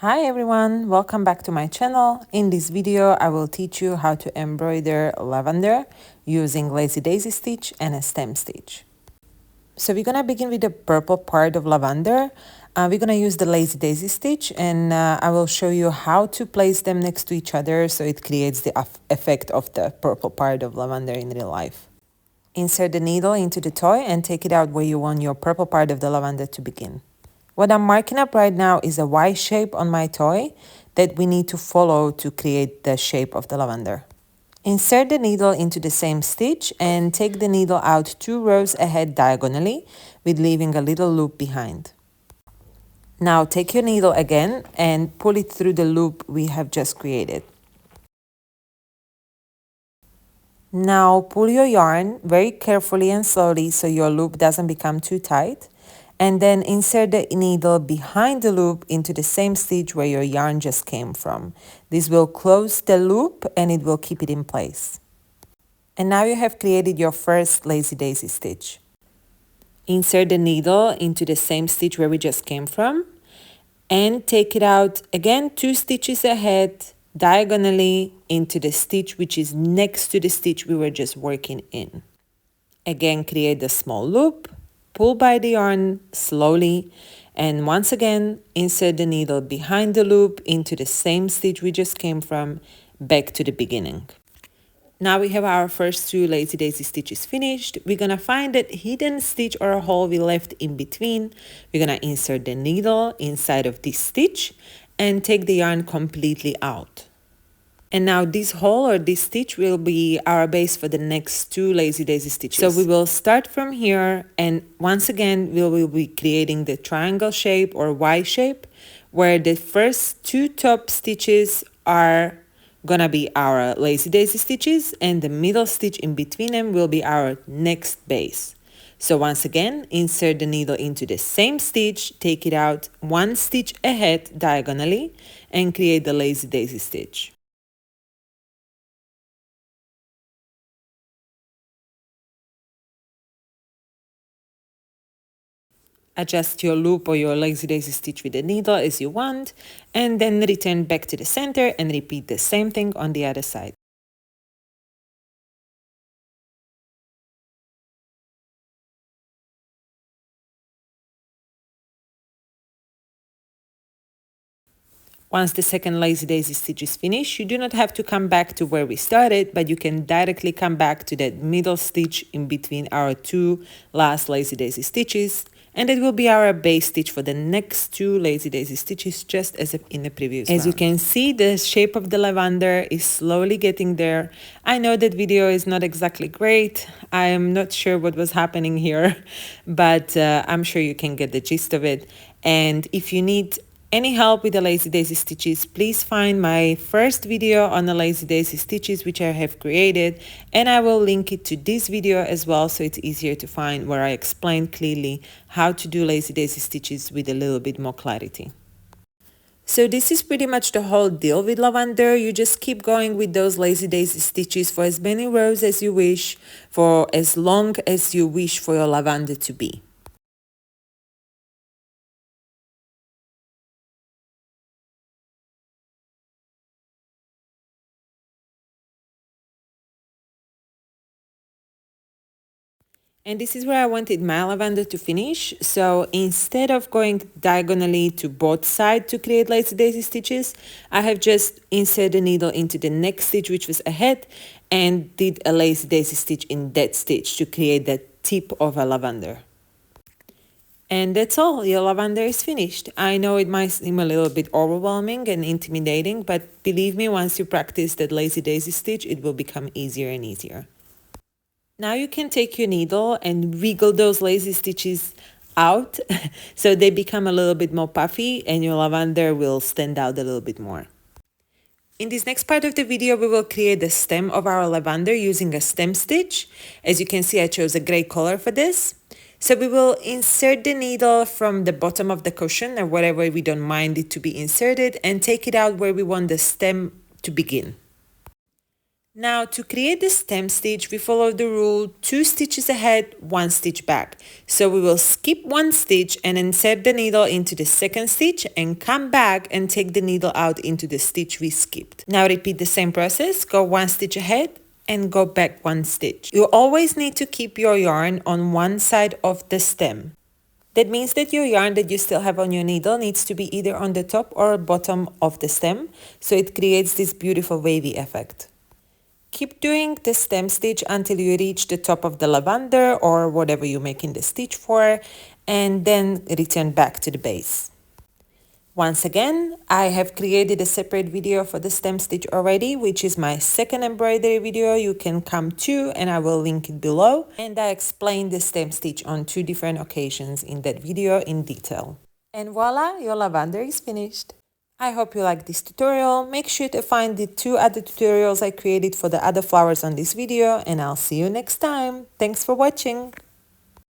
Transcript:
Hi everyone, welcome back to my channel. In this video, I will teach you how to embroider lavender using lazy daisy stitch and a stem stitch. So we're gonna begin with the purple part of lavender. We're gonna use the lazy daisy stitch, and I will show you how to place them next to each other so it creates the effect of the purple part of lavender in real life. Insert the needle into the toy and take it out where you want your purple part of the lavender to begin. What I'm marking up right now is a Y shape on my toy that we need to follow to create the shape of the lavender. Insert the needle into the same stitch and take the needle out 2 rows ahead diagonally with leaving a little loop behind. Now take your needle again and pull it through the loop we have just created. Now pull your yarn very carefully and slowly so your loop doesn't become too tight, and then insert the needle behind the loop into the same stitch where your yarn just came from. This will close the loop and it will keep it in place. And now you have created your first lazy daisy stitch. Insert the needle into the same stitch where we just came from and take it out again 2 stitches ahead diagonally into the stitch which is next to the stitch we were just working in. Again, create the small loop, pull by the yarn slowly, and once again insert the needle behind the loop into the same stitch we just came from, back to the beginning. Now we have our first 2 lazy daisy stitches finished. We're gonna find that hidden stitch or a hole we left in between. We're gonna insert the needle inside of this stitch and take the yarn completely out. And now this hole or this stitch will be our base for the next 2 lazy daisy stitches. So we will start from here, and once again we will be creating the triangle shape or Y shape, where the first 2 top stitches are gonna be our lazy daisy stitches and the middle stitch in between them will be our next base. So once again, insert the needle into the same stitch, take it out 1 stitch ahead diagonally and create the lazy daisy stitch. Adjust your loop or your lazy daisy stitch with the needle as you want, and then return back to the center and repeat the same thing on the other side. Once the second lazy daisy stitch is finished, you do not have to come back to where we started, but you can directly come back to that middle stitch in between our 2 last lazy daisy stitches, and it will be our base stitch for the next 2 lazy daisy stitches, just as in the previous round. As you can see, the shape of the lavender is slowly getting there. I know that video is not exactly great. I am not sure what was happening here, but I'm sure you can get the gist of it. And if you need any help with the lazy daisy stitches, please find my first video on the lazy daisy stitches which I have created, and I will link it to this video as well so it's easier to find, where I explain clearly how to do lazy daisy stitches with a little bit more clarity. So this is pretty much the whole deal with lavender. You just keep going with those lazy daisy stitches for as many rows as you wish, for as long as you wish for your lavender to be. And this is where I wanted my lavender to finish. So instead of going diagonally to both sides to create lazy daisy stitches, I have just inserted the needle into the next stitch which was ahead and did a lazy daisy stitch in that stitch to create that tip of a lavender. And that's all, your lavender is finished. I know it might seem a little bit overwhelming and intimidating, but believe me, once you practice that lazy daisy stitch, it will become easier and easier. Now you can take your needle and wiggle those lazy stitches out so they become a little bit more puffy and your lavender will stand out a little bit more. In this next part of the video, we will create the stem of our lavender using a stem stitch. As you can see, I chose a gray color for this. So we will insert the needle from the bottom of the cushion or wherever we don't mind it to be inserted and take it out where we want the stem to begin. Now to create the stem stitch, we follow the rule 2 stitches ahead, 1 stitch back. So we will skip 1 stitch and insert the needle into the second stitch and come back and take the needle out into the stitch we skipped. Now repeat the same process, go 1 stitch ahead and go back 1 stitch. You always need to keep your yarn on one side of the stem. That means that your yarn that you still have on your needle needs to be either on the top or bottom of the stem, so it creates this beautiful wavy effect. Keep doing the stem stitch until you reach the top of the lavender or whatever you're making the stitch for, and then return back to the base. Once again, I have created a separate video for the stem stitch already, which is my second embroidery video. You can come to, and I will link it below. And I explained the stem stitch on 2 different occasions in that video in detail. And voila, your lavender is finished. I hope you liked this tutorial. Make sure to find the 2 other tutorials I created for the other flowers on this video, and I'll see you next time. Thanks for watching.